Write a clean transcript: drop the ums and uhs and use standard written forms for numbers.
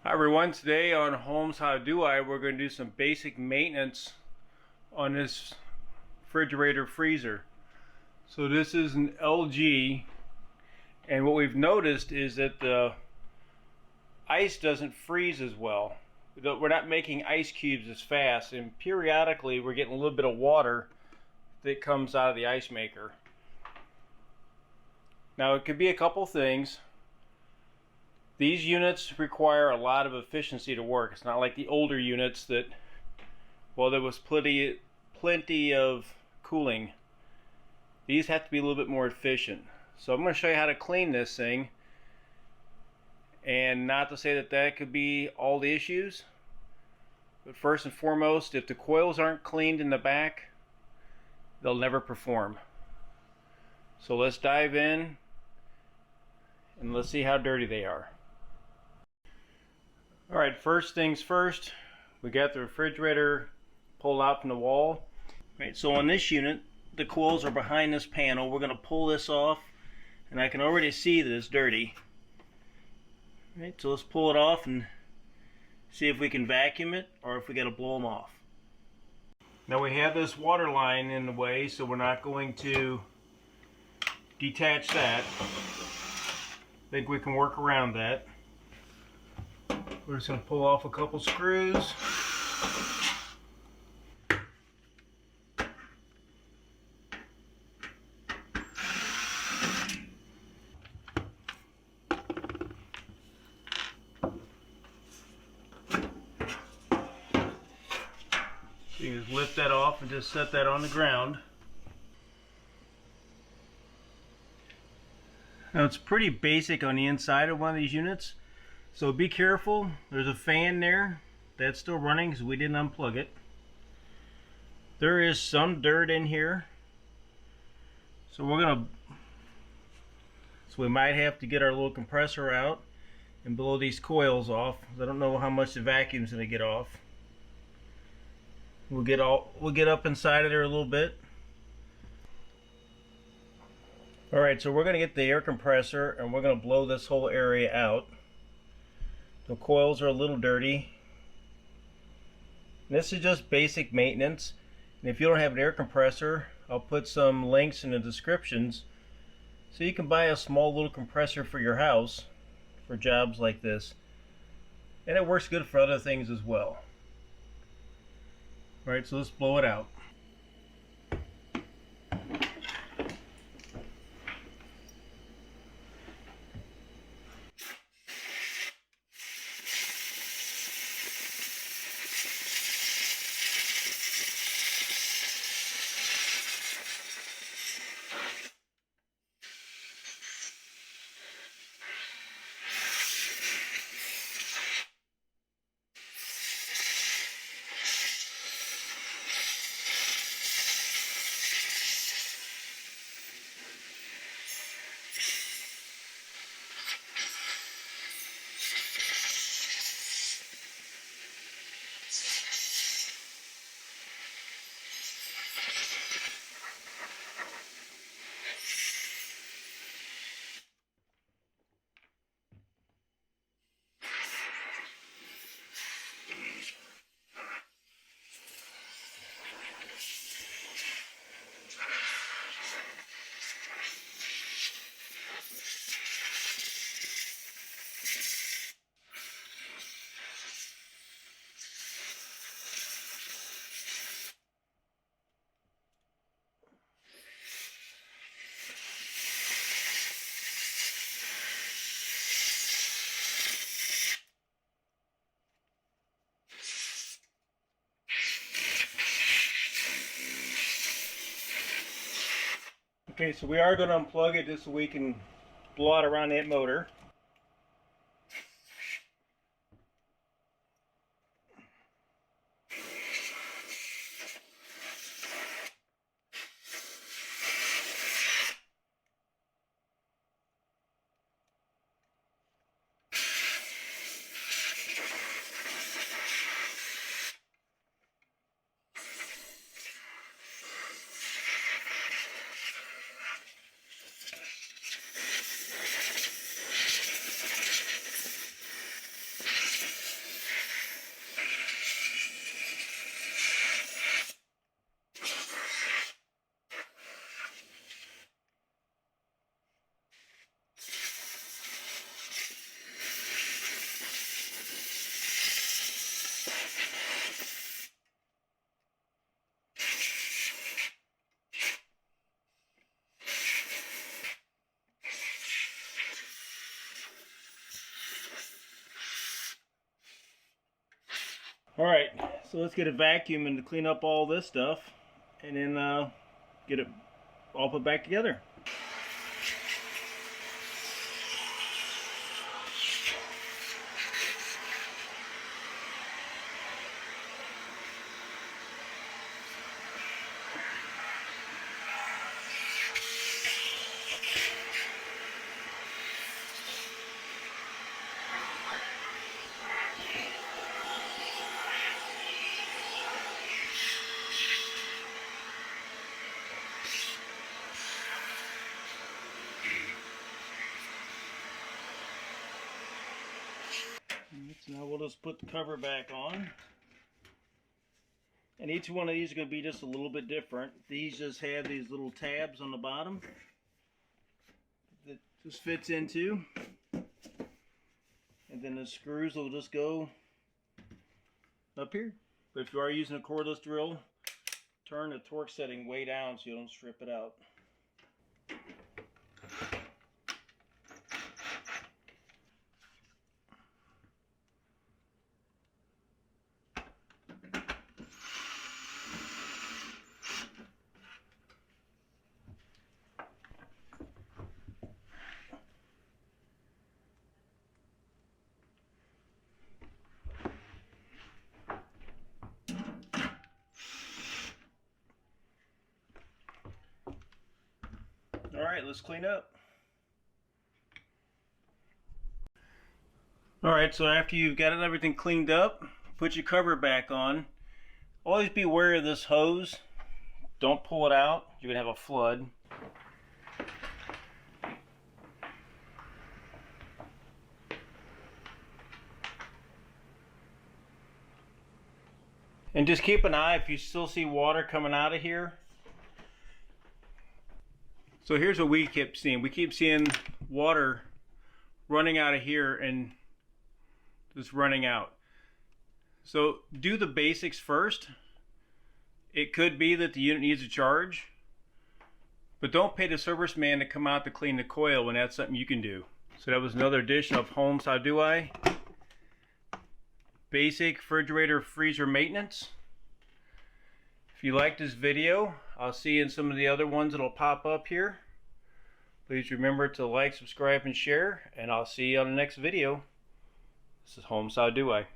Hi everyone, today on Homes How Do I, we're going to do some basic maintenance on this refrigerator freezer. So this is an LG, and what we've noticed is that the ice doesn't freeze as well. We're not making ice cubes as fast, and periodically we're getting a little bit of water that comes out of the ice maker. Now it could be a couple things. These units require a lot of efficiency to work. It's not like the older units that, well, there was plenty of cooling. These have to be a little bit more efficient. So I'm going to show you how to clean this thing. And not to say that that could be all the issues, but first and foremost, if the coils aren't cleaned in the back, they'll never perform. So let's dive in and let's see how dirty they are. Alright, first things first, we got the refrigerator pulled out from the wall. Right, so on this unit, the coils are behind this panel. We're going to pull this off, and I can already see that it's dirty. Right, so let's pull it off and see if we can vacuum it or if we got to blow them off. Now we have this water line in the way, so we're not going to detach that. I think we can work around that. We're just going to pull off a couple screws. So you can just lift that off and just set that on the ground. Now it's pretty basic on the inside of one of these units. So be careful, there's a fan there that's still running because we didn't unplug it. There is some dirt in here. So we might have to get our little compressor out and blow these coils off. I don't know how much the vacuum's gonna get off. We'll get up inside of there a little bit. Alright, so we're gonna get the air compressor and we're gonna blow this whole area out. The coils are a little dirty. This is just basic maintenance. And if you don't have an air compressor, I'll put some links in the descriptions so you can buy a small little compressor for your house for jobs like this. And it works good for other things as well. Alright, so let's blow it out. Okay, so we are going to unplug it just so we can blow out around that motor. Alright, so let's get a vacuum and to clean up all this stuff and then get it all put back together. So now we'll just put the cover back on. And each one of these are going to be just a little bit different. These just have these little tabs on the bottom that just fits into. And then the screws will just go up here. But if you are using a cordless drill, turn the torque setting way down so you don't strip it out. Alright, let's clean up. Alright, so after you've got everything cleaned up, put your cover back on. Always be wary of this hose. Don't pull it out, you're going to have a flood. And just keep an eye if you still see water coming out of here. So here's what we keep seeing. We keep seeing water running out of here and just running out. So do the basics first. It could be that the unit needs a charge, but don't pay the serviceman to come out to clean the coil when that's something you can do. So that was another edition of Homes How Do I? Basic refrigerator freezer maintenance. If you liked this video, I'll see you in some of the other ones that'll pop up here. Please remember to like, subscribe, and share, and I'll see you on the next video. This is Homes How Do I?